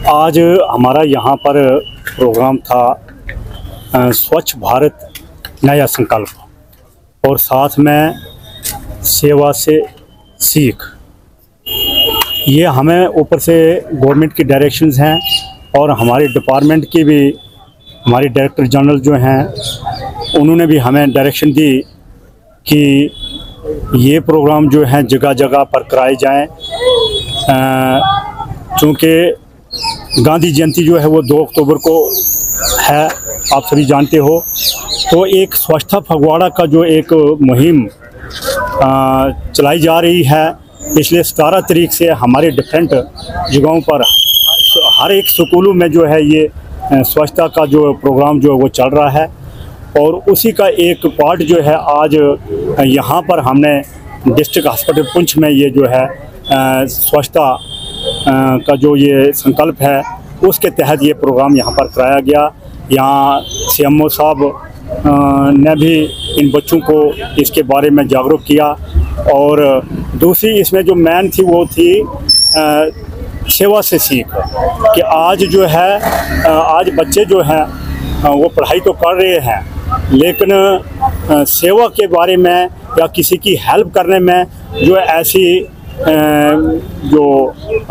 आज हमारा यहाँ पर प्रोग्राम था स्वच्छ भारत नया संकल्प और साथ में सेवा से सीख। ये हमें ऊपर से गवर्नमेंट की डायरेक्शंस हैं और हमारे डिपार्टमेंट की भी, हमारी डायरेक्टर जनरल जो हैं उन्होंने भी हमें डायरेक्शन दी कि ये प्रोग्राम जो है जगह जगह पर कराए जाएं। चूँकि गांधी जयंती जो है वो 2 अक्टूबर को है, आप सभी जानते हो। तो एक स्वच्छता फगवाड़ा का जो एक मुहिम चलाई जा रही है, पिछले 17 तारीख से हमारे डिफरेंट जगहों पर हर एक स्कूलों में जो है ये स्वच्छता का जो प्रोग्राम जो है वो चल रहा है। और उसी का एक पार्ट जो है आज यहाँ पर हमने डिस्ट्रिक्ट हॉस्पिटल पुंछ में ये जो है स्वच्छता का जो ये संकल्प है उसके तहत ये प्रोग्राम यहाँ पर कराया गया। यहाँ CMO साहब ने भी इन बच्चों को इसके बारे में जागरूक किया। और दूसरी इसमें जो मेन थी वो थी सेवा से सीख, कि आज जो है आज बच्चे जो हैं वो पढ़ाई तो कर रहे हैं लेकिन सेवा के बारे में या किसी की हेल्प करने में जो ऐसी जो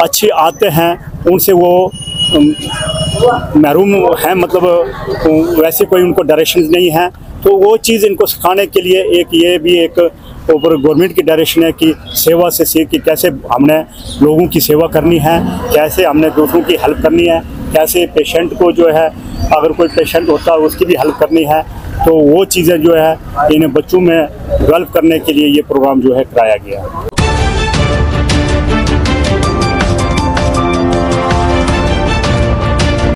अच्छी आदतें हैं उनसे वो महरूम हैं, मतलब वैसे कोई उनको डायरेक्शंस नहीं हैं। तो वो चीज़ इनको सिखाने के लिए ये भी एक ऊपर गवर्नमेंट की डायरेक्शन है कि सेवा से सीख, कि कैसे हमने लोगों की सेवा करनी है, कैसे हमने दूसरों की हेल्प करनी है, कैसे पेशेंट को जो है अगर कोई पेशेंट होता है उसकी भी हेल्प करनी है। तो वो चीज़ें जो है इन बच्चों में डेवलप करने के लिए ये प्रोग्राम जो है कराया गया है।